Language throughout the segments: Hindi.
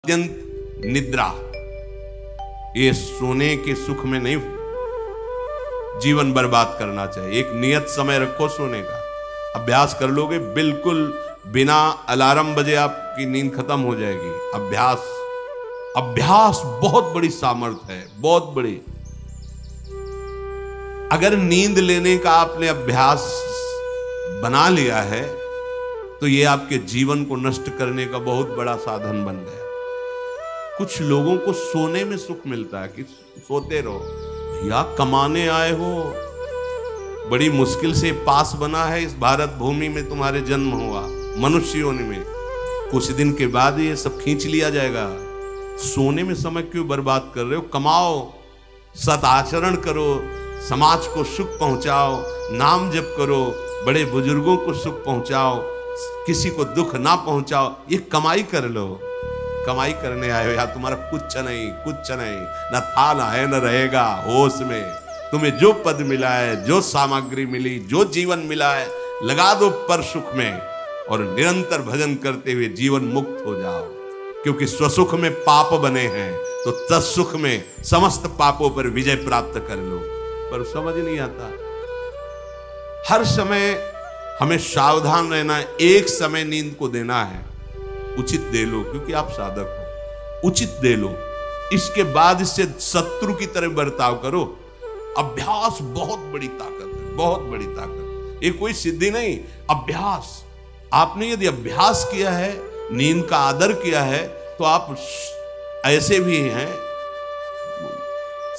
अत्यंत निद्रा, ये सोने के सुख में नहीं जीवन बर्बाद करना चाहिए। एक नियत समय रखो सोने का, अभ्यास कर लोगे बिल्कुल बिना अलार्म बजे आपकी नींद खत्म हो जाएगी। अभ्यास बहुत बड़ी सामर्थ्य है, बहुत बड़ी। अगर नींद लेने का आपने अभ्यास बना लिया है तो ये आपके जीवन को नष्ट करने का बहुत बड़ा साधन बन गया। कुछ लोगों को सोने में सुख मिलता है कि सोते रहो। भैया कमाने आए हो, बड़ी मुश्किल से पास बना है इस भारत भूमि में तुम्हारे जन्म हुआ, मनुष्य योनि में। कुछ दिन के बाद ये सब खींच लिया जाएगा। सोने में समय क्यों बर्बाद कर रहे हो? कमाओ, सत आचरण करो, समाज को सुख पहुंचाओ, नाम जप करो, बड़े बुजुर्गों को सुख पहुंचाओ, किसी को दुख ना पहुंचाओ। ये कमाई कर लो। कमाई करने आए हो या तुम्हारा कुछ नहीं, कुछ नहीं, न था न है न रहेगा। होश में तुम्हें जो पद मिला है, जो सामग्री मिली, जो जीवन मिला है, लगा दो पर सुख में और निरंतर भजन करते हुए जीवन मुक्त हो जाओ। क्योंकि स्वसुख में पाप बने हैं तो तत्सुख में समस्त पापों पर विजय प्राप्त कर लो। पर समझ नहीं आता। हर समय हमें सावधान रहना है। एक समय नींद को देना है, उचित दे लो, क्योंकि आप साधक हो। उचित दे लो, इसके बाद इससे शत्रु की तरह बर्ताव करो। अभ्यास बहुत बड़ी ताकत है, बहुत बड़ी ताकत। ये कोई सिद्धि नहीं, अभ्यास। आपने यदि अभ्यास किया है, नींद का आदर किया है, तो आप ऐसे भी हैं।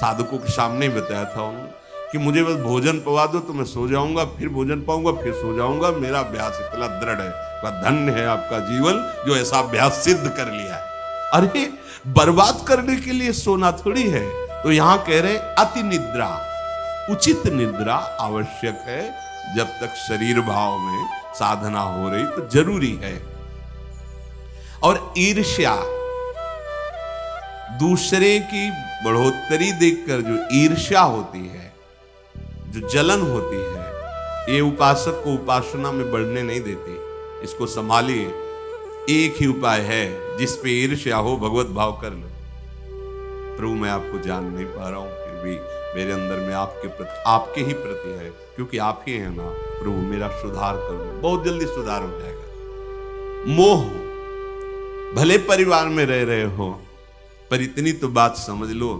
साधकों के सामने बताया था उन्होंने कि मुझे बस भोजन पवा दो तो मैं सो जाऊंगा, फिर भोजन पाऊंगा, फिर सो जाऊंगा। मेरा अभ्यास इतना दृढ़ है। धन्य है आपका जीवन जो ऐसा अभ्यास सिद्ध कर लिया है। अरे बर्बाद करने के लिए सोना थोड़ी है। तो यहां कह रहे अति निद्रा, उचित निद्रा आवश्यक है। जब तक शरीर भाव में साधना हो रही तो जरूरी है। और ईर्ष्या, दूसरे की बढ़ोतरी देखकर जो ईर्ष्या होती है, जो जलन होती है, ये उपासक को उपासना में बढ़ने नहीं देती। इसको संभालिए। एक ही उपाय है जिस पे ईर्ष्या हो, भगवत भाव कर लो। प्रभु मैं आपको जान नहीं पा रहा हूं, फिर भी मेरे अंदर में आपके ही प्रति है, क्योंकि आप ही हैं ना। प्रभु मेरा सुधार कर लो, बहुत जल्दी सुधार हो जाएगा। मोह, भले परिवार में रह रहे हो, पर इतनी तो बात समझ लो,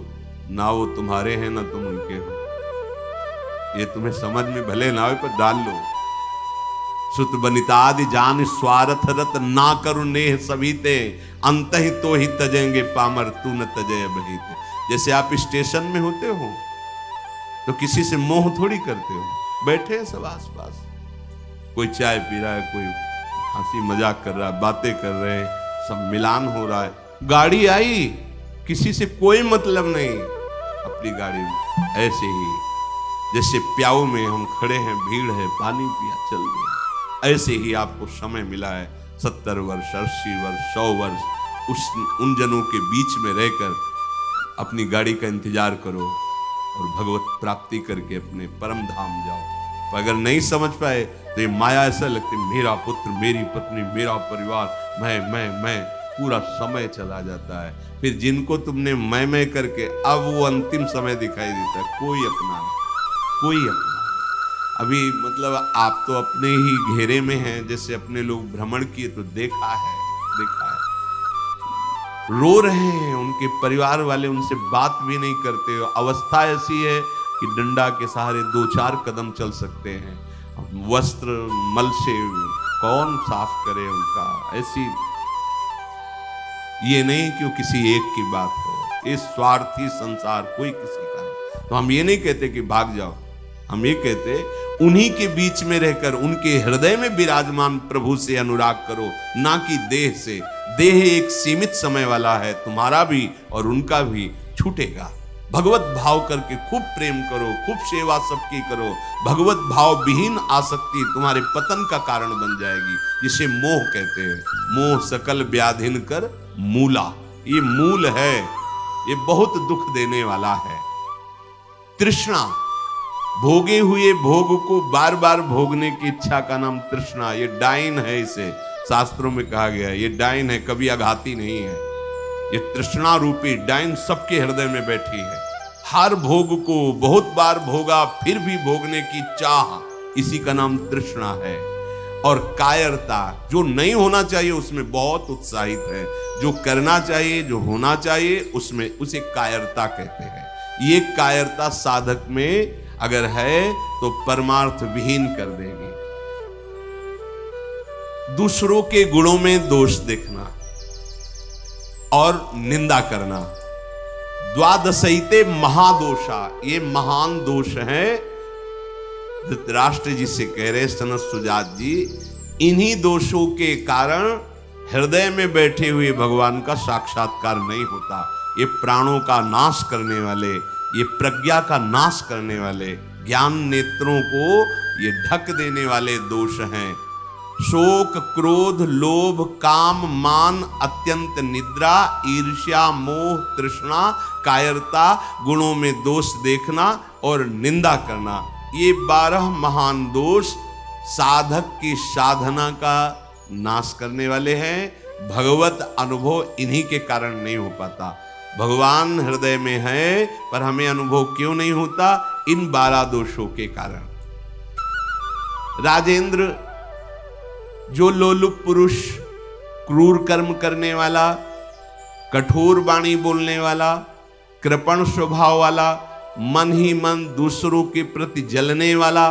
ना वो तुम्हारे हैं ना तुम उनके हो। ये तुम्हें समझ में भले ना हो, पर डाल लो। सुत बनितादि जान स्वार्थ रत ना करू नेह सभीते, अंत ही तो ही तजेंगे पामर तू न तजय बहीते। जैसे आप स्टेशन में होते हो तो किसी से मोह थोड़ी करते हो। बैठे हैं सब आस पास, कोई चाय पी रहा है, कोई हंसी मजाक कर रहा है, बातें कर रहे हैं, सब मिलान हो रहा है। गाड़ी आई, किसी से कोई मतलब नहीं, अपनी गाड़ी में। ऐसे ही जैसे प्याऊ में हम खड़े हैं, भीड़ है, पानी पिया, चल दिया। ऐसे ही आपको समय मिला है 70 वर्ष, 80 वर्ष, 100 वर्ष, उन जनों के बीच में रहकर अपनी गाड़ी का इंतजार करो और भगवत प्राप्ति करके अपने परम धाम जाओ। तो अगर नहीं समझ पाए तो ये माया ऐसा लगती, मेरा पुत्र, मेरी पत्नी, मेरा परिवार, मैं, पूरा समय चला जाता है। फिर जिनको तुमने मैं करके अब वो अंतिम समय दिखाई देता है, कोई अपना नहीं, कोई अपना। अभी मतलब आप तो अपने ही घेरे में हैं, जैसे अपने लोग भ्रमण किए तो देखा है। रो रहे हैं, उनके परिवार वाले उनसे बात भी नहीं करते। अवस्था ऐसी है कि डंडा के सहारे 2-4 कदम चल सकते हैं। वस्त्र मल से कौन साफ करे उनका। ऐसी, ये नहीं कि वो किसी एक की बात हो, ये स्वार्थी संसार कोई किसी का नहीं। तो हम ये नहीं कहते कि भाग जाओ, हम ये कहते उन्हीं के बीच में रहकर उनके हृदय में विराजमान प्रभु से अनुराग करो, ना कि देह से। देह एक सीमित समय वाला है, तुम्हारा भी और उनका भी छूटेगा। भगवत भाव करके खूब प्रेम करो, खूब सेवा सबकी करो। भगवत भाव विहीन आसक्ति तुम्हारे पतन का कारण बन जाएगी, जिसे मोह कहते हैं। मोह सकल व्याधिन कर मूला, ये मूल है, ये बहुत दुख देने वाला है। तृष्णा, भोगे हुए भोग को बार बार भोगने की इच्छा का नाम तृष्णा। ये डाइन है, इसे शास्त्रों में कहा गया है, ये डाइन है, कभी आघाती नहीं है। ये तृष्णा रूपी डाइन सबके हृदय में बैठी है। हर भोग को बहुत बार भोगा फिर भी भोगने की चाह, इसी का नाम तृष्णा है। और कायरता, जो नहीं होना चाहिए उसमें बहुत उत्साहित है, जो करना चाहिए, जो होना चाहिए उसमें, उसे कायरता कहते हैं। ये कायरता साधक में अगर है तो परमार्थ विहीन कर देगी। दूसरों के गुणों में दोष देखना और निंदा करना, द्वादशैते महादोषा, ये महान दोष है। धृतराष्ट्र जी से कह रहे सनत सुजात जी, इन्हीं दोषों के कारण हृदय में बैठे हुए भगवान का साक्षात्कार नहीं होता। ये प्राणों का नाश करने वाले, ये प्रज्ञा का नाश करने वाले, ज्ञान नेत्रों को ये ढक देने वाले दोष हैं। शोक, क्रोध, लोभ, काम, मान, अत्यंत निद्रा, ईर्ष्या, मोह, तृष्णा, कायरता, गुणों में दोष देखना और निंदा करना, ये 12 महान दोष साधक की साधना का नाश करने वाले हैं। भगवत अनुभव इन्हीं के कारण नहीं हो पाता। भगवान हृदय में है पर हमें अनुभव क्यों नहीं होता? इन 12 दोषों के कारण। राजेंद्र, जो लोलुप पुरुष, क्रूर कर्म करने वाला, कठोर वाणी बोलने वाला, कृपण स्वभाव वाला, मन ही मन दूसरों के प्रति जलने वाला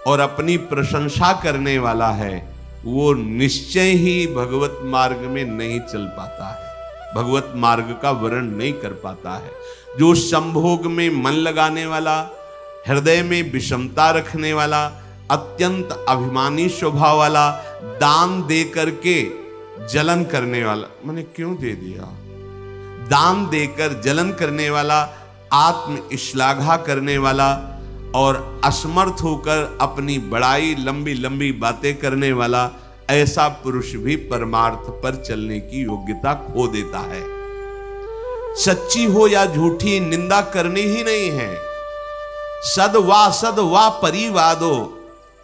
और अपनी प्रशंसा करने वाला है, वो निश्चय ही भगवत मार्ग में नहीं चल पाता है, भगवत मार्ग का वर्ण नहीं कर पाता है। जो संभोग में मन लगाने वाला, हृदय में विषमता रखने वाला, अत्यंत अभिमानी स्वभाव वाला, दान दे करके जलन करने वाला, मैंने क्यों दे दिया, दान देकर जलन करने वाला, आत्म श्लाघा करने वाला और असमर्थ होकर अपनी बड़ाई, लंबी लंबी बातें करने वाला, ऐसा पुरुष भी परमार्थ पर चलने की योग्यता खो देता है। सच्ची हो या झूठी, निंदा करनी ही नहीं है। सद वा परिवादो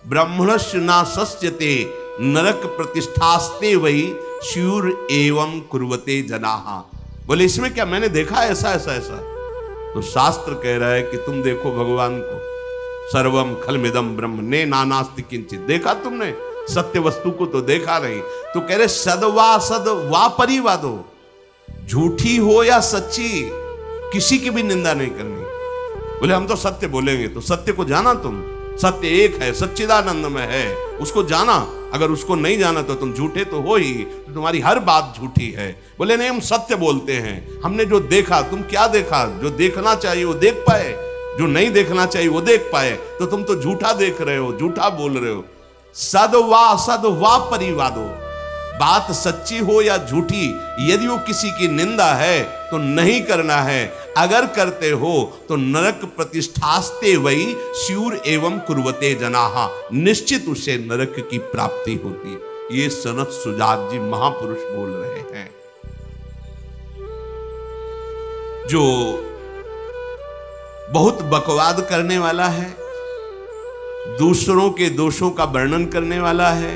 ब्रह्मणस्य ना सस्यते नरक प्रतिष्ठास्ते वही शूर एवं कुर्वते जनाहा। बोले इसमें क्या, मैंने देखा ऐसा ऐसा ऐसा, तो शास्त्र कह रहा है कि तुम देखो भगवान को, सर्वम खलमिदम ब्रह्म ने नानास्ति किंचित, देखा तुमने? सत्य वस्तु को तो देखा नहीं। तो कह रहे सद वा परिवादो, झूठी हो या सच्ची, किसी की भी निंदा नहीं करनी। बोले हम तो सत्य बोलेंगे, तो सत्य को जाना तुम, सत्य एक है, सच्चिदानंद में है, उसको जाना। अगर उसको नहीं जाना तो तुम झूठे तो हो ही, तो तुम्हारी हर बात झूठी है। बोले नहीं, हम सत्य बोलते हैं, हमने जो देखा। तुम क्या देखा? जो देखना चाहिए वो देख पाए, जो नहीं देखना चाहिए वो देख पाए, तो तुम तो झूठा देख रहे हो, झूठा बोल रहे हो। सद वा परिवादो, बात सच्ची हो या झूठी, यदि वो किसी की निंदा है तो नहीं करना है। अगर करते हो तो नरक प्रतिष्ठास्ते वही शूर एवं कुर्वते जनाहा, निश्चित उसे नरक की प्राप्ति होती है। ये सनत सुजात जी महापुरुष बोल रहे हैं। जो बहुत बकवाद करने वाला है, दूसरों के दोषों का वर्णन करने वाला है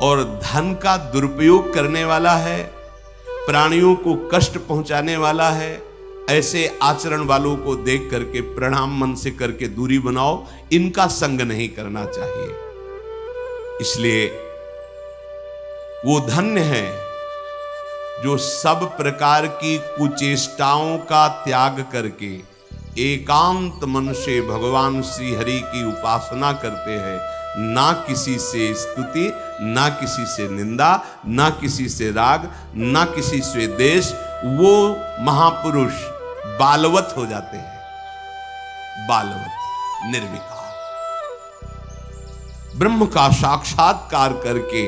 और धन का दुरुपयोग करने वाला है, प्राणियों को कष्ट पहुंचाने वाला है, ऐसे आचरण वालों को देख करके प्रणाम मन से करके दूरी बनाओ। इनका संग नहीं करना चाहिए। इसलिए वो धन्य है जो सब प्रकार की कुचेष्टाओं का त्याग करके एकांत मन से भगवान श्री हरि की उपासना करते हैं। ना किसी से स्तुति, ना किसी से निंदा, ना किसी से राग, ना किसी से द्वेष। वो महापुरुष बालवत हो जाते हैं, बालवत, निर्विकार, ब्रह्म का साक्षात्कार करके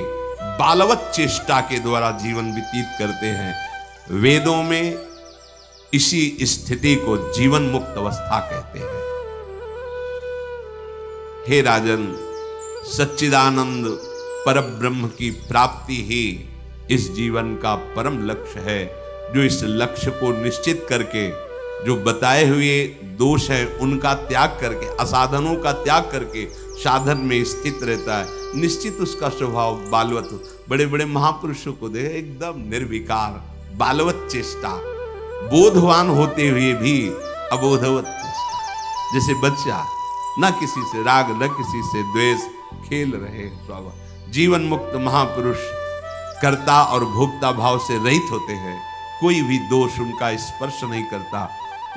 बालवत चेष्टा के द्वारा जीवन व्यतीत करते हैं। वेदों में इसी स्थिति को जीवन मुक्त अवस्था कहते हैं। हे राजन, सच्चिदानंद परब्रह्म की प्राप्ति ही इस जीवन का परम लक्ष्य है। जो इस लक्ष्य को निश्चित करके, जो बताए हुए दोष हैं उनका त्याग करके, असाधनों का त्याग करके साधन में स्थित रहता है, निश्चित उसका स्वभाव बालवत। बड़े बड़े महापुरुषों को देख, एकदम निर्विकार, बालवत चेष्टा, बोधवान होते हुए भी अबोधवत चेष्टा। जैसे बच्चा न किसी से राग न किसी से द्वेष, खेल रहे स्वभाव। जीवन मुक्त महापुरुष कर्ता और भोक्ता भाव से रहित होते हैं, कोई भी दोष उनका स्पर्श नहीं करता,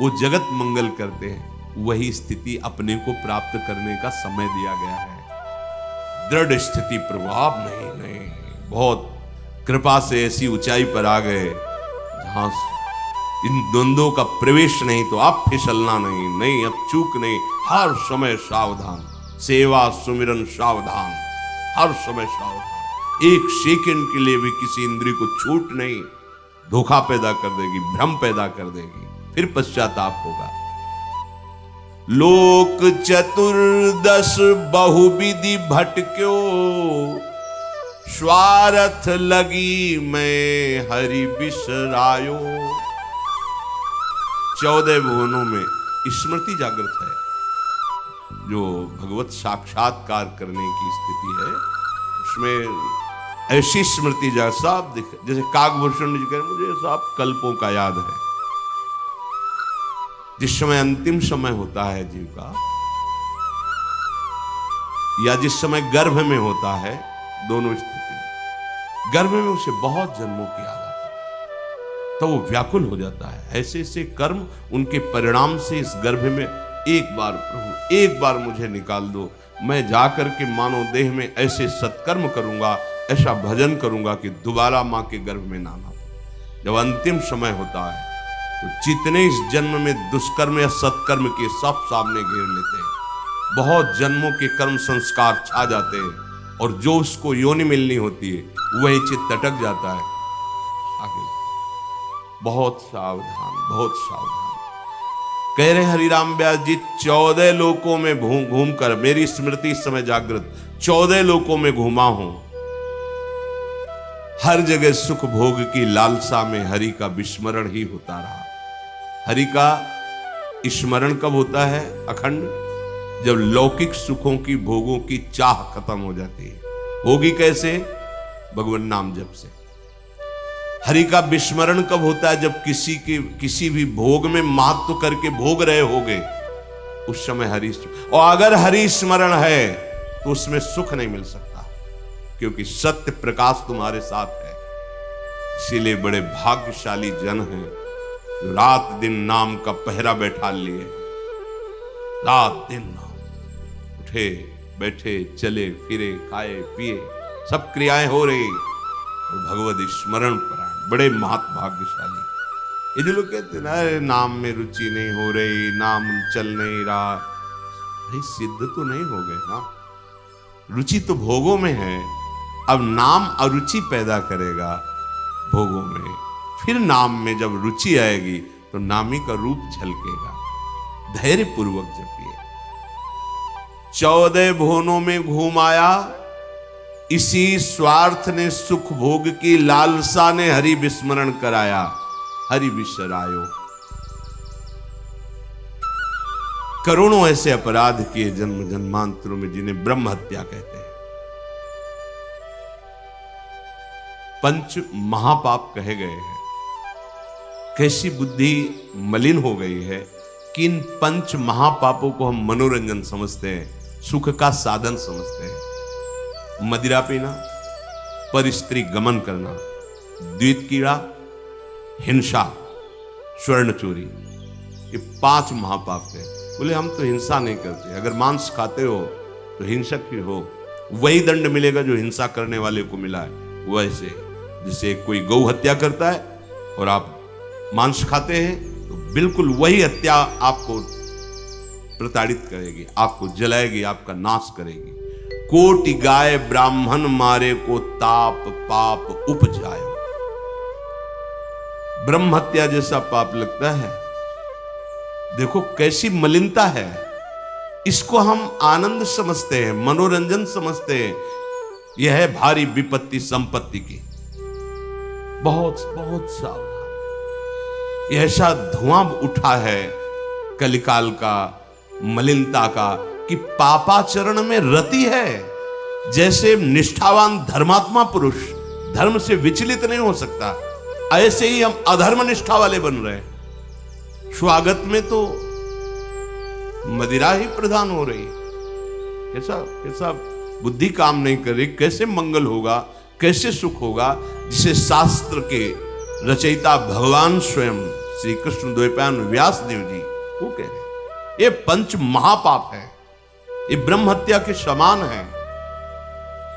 वो जगत मंगल करते हैं। वही स्थिति अपने को प्राप्त करने का समय दिया गया है। दृढ़ स्थिति प्रभाव नहीं, बहुत कृपा से ऐसी ऊंचाई पर आ गए जहां इन द्वंद्वों का प्रवेश नहीं, तो अब फिसलना नहीं, अब चूक नहीं, हर समय सावधान, सेवा सुमिरन सावधान, हर समय सावधान। एक सेकंड के लिए भी किसी इंद्रिय को छूट नहीं, धोखा पैदा कर देगी, भ्रम पैदा कर देगी, फिर पश्चाताप होगा। लोक चतुर्दश बहुविधि भटक्यो, स्वार्थ लगी मैं हरि बिसरायो। 14 भुवनों में स्मृति जागृत है, जो भगवत साक्षात्कार करने की स्थिति है, उसमें ऐसी स्मृति सब जैसे काकभूषण जी कह रहे, मुझे सब कल्पों का याद है। जिस समय अंतिम समय होता है जीव का, या जिस समय गर्भ में होता है, दोनों स्थिति, गर्भ में उसे बहुत जन्मों की याद आती है, तो वो व्याकुल हो जाता है। ऐसे ऐसे कर्म उनके परिणाम से इस गर्भ में एक बार प्रभु, एक बार मुझे निकाल दो, मैं जाकर के मानव देह में ऐसे सत्कर्म करूंगा, ऐसा भजन करूंगा कि दोबारा मां के गर्भ में ना आना। जब अंतिम समय होता है तो जितने इस जन्म में दुष्कर्म या सत्कर्म के सब सामने घेर लेते हैं, बहुत जन्मों के कर्म संस्कार छा जाते हैं, और जो उसको योनि मिलनी होती है वही चित्त अटक जाता है। आगे बहुत सावधान, बहुत सावधान। कह रहे हरिराम व्यास जी, 14 लोकों में घूम कर, मेरी स्मृति इस समय जागृत, 14 लोकों में घूमा हूं, हर जगह सुख भोग की लालसा में हरि का विस्मरण ही होता रहा। हरि का स्मरण कब होता है अखंड? जब लौकिक सुखों की, भोगों की चाह खत्म हो जाती है। होगी कैसे? भगवान नाम जप से। हरि का विस्मरण कब होता है? जब किसी भी भोग में महत्व करके भोग रहे होगे, उस समय हरि, और अगर हरि स्मरण है तो उसमें सुख नहीं मिल सकता, क्योंकि सत्य प्रकाश तुम्हारे साथ है। इसीलिए बड़े भाग्यशाली जन हैं जो रात दिन नाम का पहरा बैठा लिए, रात दिन नाम, उठे बैठे चले फिरे खाए पिए सब क्रियाएं हो रही, और भगवत स्मरण पर आए, बड़े महत भाग्यशाली। ये जो लोग कहते हैं ना, नाम में रुचि नहीं हो रही, नाम चल नहीं रहा, भाई सिद्ध तो नहीं हो गए ना, रुचि तो भोगों में है। अब नाम अरुचि पैदा करेगा भोगों में, फिर नाम में जब रुचि आएगी तो नामी का रूप झलकेगा। धैर्य पूर्वक जपिए। 14 भुवनों में घूम आया, इसी स्वार्थ ने, सुख भोग की लालसा ने हरि विस्मरण कराया, हरि बिसरायो। करोड़ों ऐसे अपराध किए जन्म जन्मांतरों में, जिन्हें ब्रह्म हत्या कहते हैं। पंच महापाप कहे गए हैं। कैसी बुद्धि मलिन हो गई है कि इन पंच महापापों को हम मनोरंजन समझते हैं, सुख का साधन समझते हैं। मदिरा पीना, पर स्त्री गमन करना, द्वित कीड़ा, हिंसा, स्वर्ण चोरी, ये 5 महापाप है। बोले हम तो हिंसा नहीं करते, अगर मांस खाते हो तो हिंसक ही हो, वही दंड मिलेगा जो हिंसा करने वाले को मिला है। वैसे जैसे कोई गौ हत्या करता है और आप मांस खाते हैं, तो बिल्कुल वही हत्या आपको प्रताड़ित करेगी, आपको जलाएगी, आपका नाश करेगी। कोटि गाय ब्राह्मण मारे को ताप पाप उपजाए। ब्रह्म हत्या जैसा पाप लगता है। देखो कैसी मलिनता है। इसको हम आनंद समझते हैं, मनोरंजन समझते हैं। यह है भारी विपत्ति संपत्ति की। बहुत बहुत सावधान। यह ऐसा धुआं उठा है कलिकाल का, मलिनता का, कि पापाचरण में रति है। जैसे निष्ठावान धर्मात्मा पुरुष धर्म से विचलित नहीं हो सकता, ऐसे ही हम अधर्म निष्ठा वाले बन रहे हैं। स्वागत में तो मदिरा ही प्रधान हो रही। कैसा कैसा बुद्धि काम नहीं कर रही। कैसे मंगल होगा, कैसे सुख होगा, जिसे शास्त्र के रचयिता भगवान स्वयं श्री कृष्ण द्वैपायन व्यास देव जी वो कह रहे हैं ये पंच महापाप है, ये ब्रह्म हत्या के समान है।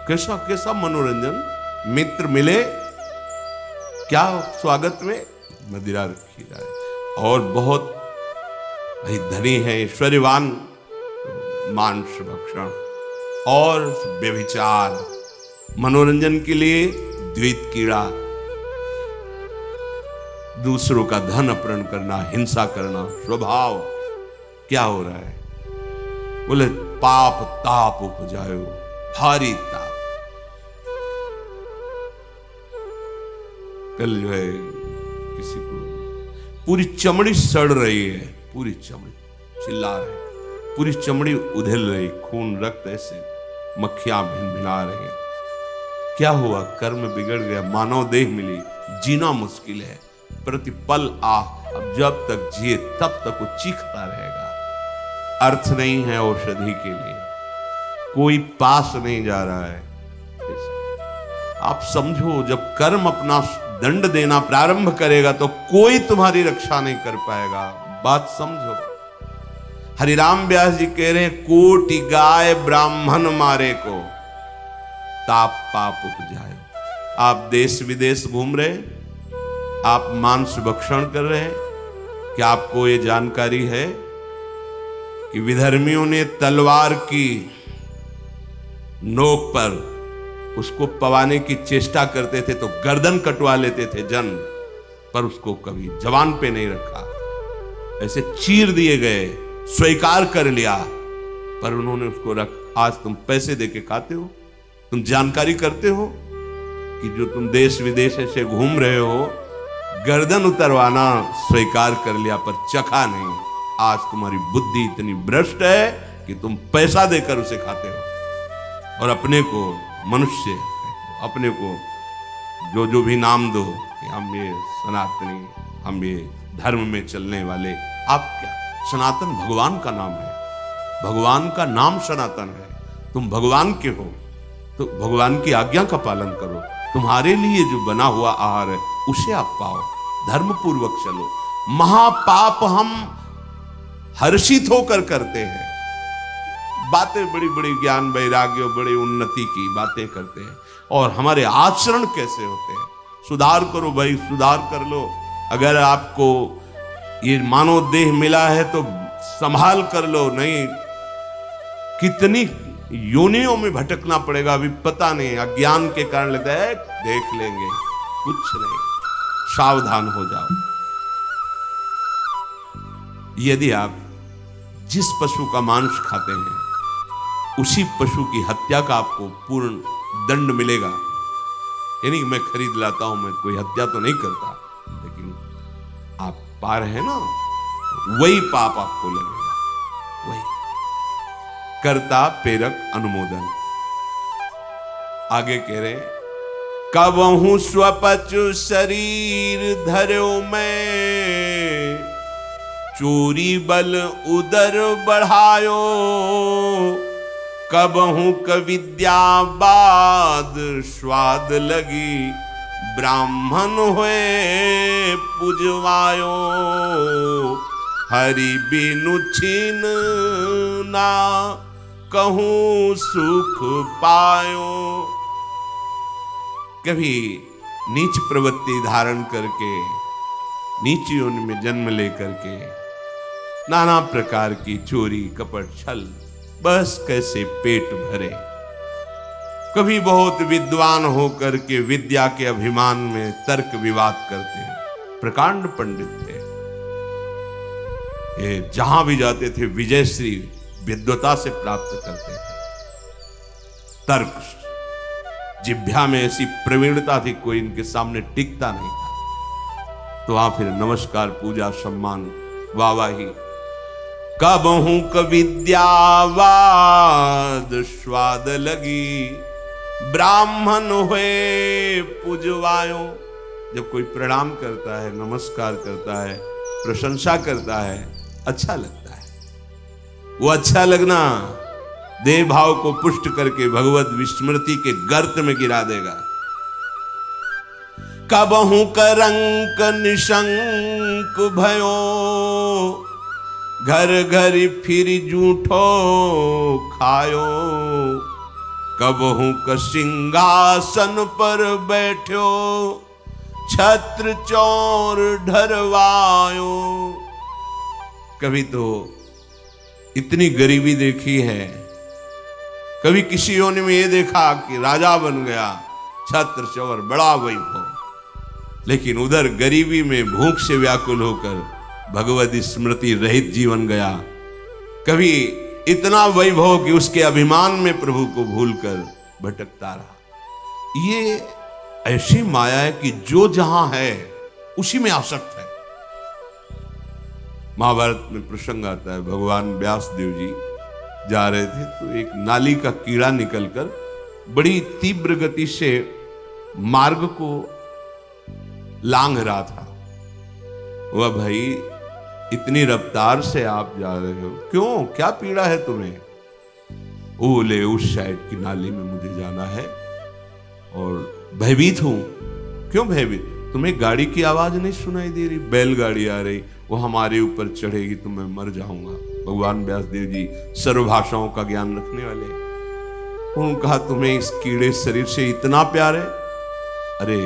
कैसा कैसा मनोरंजन। मित्र मिले क्या स्वागत में मदिरा रखी जाए, और बहुत भाई धनी है ऐश्वर्यवान मांस भक्षण और व्यभिचार, मनोरंजन के लिए द्वैत कीड़ा, दूसरों का धन अपहरण करना, हिंसा करना स्वभाव। क्या हो रहा है? बोले पाप ताप उपजायो, भारी ताप। कल जो है किसी को पूरी चमड़ी सड़ रही है, पूरी चमड़ी चिल्ला रहे, पूरी चमड़ी उधेल रही, खून रक्त ऐसे मक्खियां भिनभिना रही। क्या हुआ? कर्म बिगड़ गया, मानव देह मिली, जीना मुश्किल है, प्रतिपल अब जब तक जिए तब तक वो चीखता रहेगा। अर्थ नहीं है औषधि के लिए, कोई पास नहीं जा रहा है। आप समझो, जब कर्म अपना दंड देना प्रारंभ करेगा तो कोई तुम्हारी रक्षा नहीं कर पाएगा। बात समझो। हरिराम व्यास जी कह रहे हैं, कोटि गाय ब्राह्मण मारे को ताप पाप उपजाए। आप देश विदेश घूम रहे, आप मांस भक्षण कर रहे हैं, क्या आपको ये जानकारी है कि विधर्मियों ने तलवार की नोक पर उसको पवाने की चेष्टा करते थे तो गर्दन कटवा लेते थे जन, पर उसको कभी जवान पे नहीं रखा, ऐसे चीर दिए गए, स्वीकार कर लिया, पर उन्होंने उसको रख। आज तुम पैसे देके खाते हो, तुम जानकारी करते हो कि जो तुम देश विदेश से घूम रहे हो, गर्दन उतरवाना स्वीकार कर लिया पर चखा नहीं। आज तुम्हारी बुद्धि इतनी भ्रष्ट है कि तुम पैसा देकर उसे खाते हो और अपने को मनुष्य, अपने को जो भी नाम दो कि हम ये सनातनी, हम ये धर्म में चलने वाले। आप क्या? सनातन भगवान का नाम है, भगवान का नाम सनातन है। तुम भगवान के हो तो भगवान की आज्ञा का पालन करो। तुम्हारे लिए जो बना हुआ आहार है उसे आप पाओ, धर्म पूर्वक चलो। महापाप हम हर्षित होकर करते हैं, बातें बड़ी बड़ी ज्ञान वैराग्य बड़ी उन्नति की बातें करते हैं, और हमारे आचरण कैसे होते हैं। सुधार करो भाई, सुधार कर लो। अगर आपको ये मानव देह मिला है तो संभाल कर लो, नहीं कितनी योनियों में भटकना पड़ेगा अभी पता नहीं। अज्ञान के कारण लगता है देख लेंगे, कुछ नहीं। सावधान हो जाओ। यदि आप जिस पशु का मांस खाते हैं उसी पशु की हत्या का आपको पूर्ण दंड मिलेगा। यानी मैं खरीद लाता हूं, मैं कोई हत्या तो नहीं करता, लेकिन आप पा रहे हैं ना, वही पाप आपको लगेगा। वही कर्ता प्रेरक अनुमोदन। आगे कह रहे, कबहू स्वपचु शरीर धर्यो मैं, चोरी बल उदर बढ़ायो, कबहू कविद्या बाद स्वाद लगी, ब्राह्मण हुए पुजवायो, हरि बिनु छीन ना कहूं सुख पायो। कभी नीच प्रवृत्ति धारण करके, नीच योनि में जन्म लेकर के नाना प्रकार की चोरी कपट छल, बस कैसे पेट भरे। कभी बहुत विद्वान होकर के विद्या के अभिमान में तर्क विवाद करते हैं। प्रकांड पंडित थे, ये जहां भी जाते थे विजयश्री विद्वता से प्राप्त करते थे। तर्क जिह्वा में ऐसी प्रवीणता थी, कोई इनके सामने टिकता नहीं था। तो वहां फिर नमस्कार, पूजा, सम्मान, वाहवाही। कबहू कविद्यावाद स्वाद लगी, ब्राह्मण हुए पुजवायो। जब कोई प्रणाम करता है, नमस्कार करता है, प्रशंसा करता है, अच्छा लगता है। वो अच्छा लगना देह भाव को पुष्ट करके भगवत विस्मृति के गर्त में गिरा देगा। कबहू करंक निशंक भयो, घर घर फिर जूठो खायो। कबहू क सिंहासन पर बैठो, छत्र चौर ढरवायो। कभी तो इतनी गरीबी देखी है, कभी किसी योनि में ये देखा कि राजा बन गया, छत्र चौर बड़ा वैभव, लेकिन उधर गरीबी में भूख से व्याकुल होकर भगवत स्मृति रहित जीवन गया। कभी इतना वैभव कि उसके अभिमान में प्रभु को भूलकर भटकता रहा। ये ऐसी माया है कि जो जहां है उसी में आसक्त है। महाभारत में प्रसंग आता है, भगवान व्यास देव जी जा रहे थे तो एक नाली का कीड़ा निकलकर बड़ी तीव्र गति से मार्ग को लांघ रहा था। वह भाई इतनी रफ्तार से आप जा रहे हो, क्यों, क्या पीड़ा है तुम्हें? बोले उस साइड की नाली में मुझे जाना है और भयभीत हूं। क्यों भयभीत? तुम्हें गाड़ी की आवाज नहीं सुनाई दे रही? बैलगाड़ी आ रही, वो हमारे ऊपर चढ़ेगी तो मैं मर जाऊंगा। भगवान व्यास देव जी सर्व भाषाओं का ज्ञान रखने वाले, उन्होंने कहा तुम्हें इस कीड़े शरीर से इतना प्यार है? अरे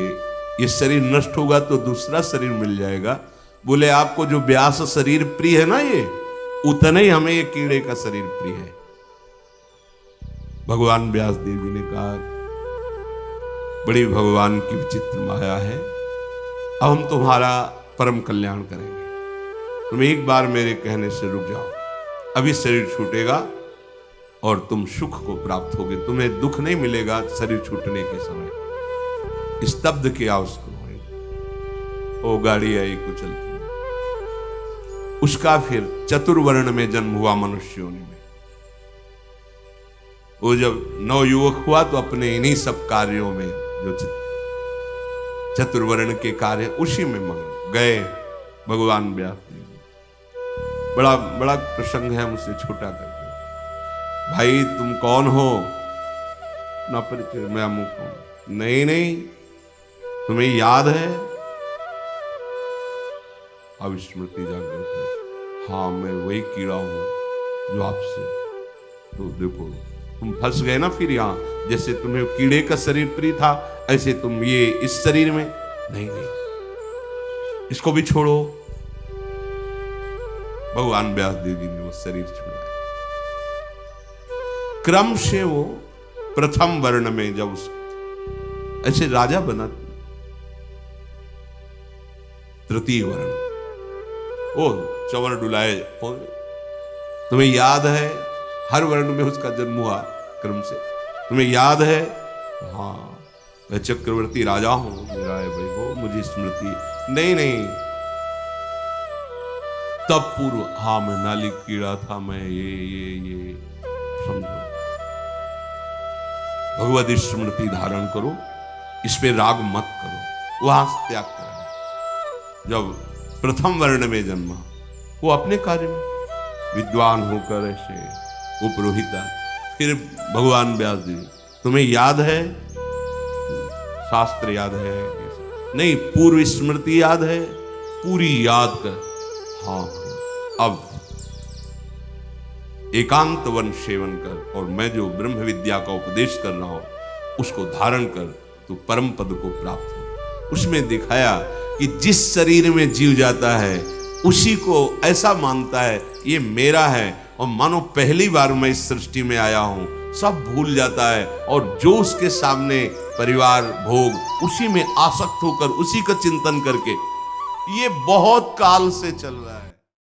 ये शरीर नष्ट होगा तो दूसरा शरीर मिल जाएगा। बोले आपको जो व्यास शरीर प्रिय है ना, ये उतना ही हमें ये कीड़े का शरीर प्रिय है। भगवान व्यास देव जी ने कहा बड़ी भगवान की विचित्र माया है, अब हम तुम्हारा परम कल्याण करेंगे। तुम एक बार मेरे कहने से रुक जाओ, अभी शरीर छूटेगा और तुम सुख को प्राप्त होगे, तुम्हें दुख नहीं मिलेगा शरीर छूटने के समय। स्तब्ध किया उसको, वो गाड़ी आई कुचल की। उसका फिर चतुर्वर्ण में जन्म हुआ मनुष्य योनि में। वो जब नवयुवक हुआ तो अपने इन्हीं सब कार्यों में जो चतुर्वर्ण के कार्य उसी में मगन गए भगवान व्यास देव। बड़ा बड़ा प्रसंग है, मुझसे छोटा करके, भाई तुम कौन हो? ना परिचय, मैं अमुक हूं। नहीं नहीं, तुम्हें याद है? अब स्मृति जागृत है, हाँ मैं वही कीड़ा हूं जो आपसे, तो देखो तुम फंस गए ना फिर यहाँ। जैसे तुम्हें कीड़े का शरीर प्रिय था, ऐसे तुम ये इस शरीर में नहीं नहीं, इसको भी छोड़ो। भगवान व्यास देव जी ने वो शरीर छोड़ा। क्रम से वो प्रथम वर्ण में जब ऐसे राजा बना, तृतीय वर्ण, ओ चवर डुलाए। तुम्हें याद है हर वर्ण में उसका जन्म हुआ क्रम से, तुम्हें याद है? हाँ मैं चक्रवर्ती राजा हूं, मेरा है भाई वो, मुझे स्मृति नहीं नहीं। तब पूर्व, हाँ मैं नाली कीड़ा था, मैं ये समझो। भगवत स्मृति धारण करो, इस पे राग मत करो, वहां से त्याग करो। जब प्रथम वर्ण में जन्मा, वो अपने कार्य में विद्वान होकर ऐसे उपरोहिता। फिर भगवान व्यास जी, तुम्हें याद है? शास्त्र याद है? नहीं, पूर्व स्मृति याद है? पूरी याद कर। हाँ अब एकांत वन सेवन कर, और मैं जो ब्रह्म विद्या का उपदेश कर रहा हूं उसको धारण कर, तो परम पद को प्राप्त हो। उसमें दिखाया कि जिस शरीर में जीव जाता है उसी को ऐसा मानता है ये मेरा है, और मानो पहली बार मैं इस सृष्टि में आया हूं, सब भूल जाता है, और जो उसके सामने परिवार भोग, उसी में आसक्त होकर उसी का चिंतन करके, ये बहुत काल से चल रहा है।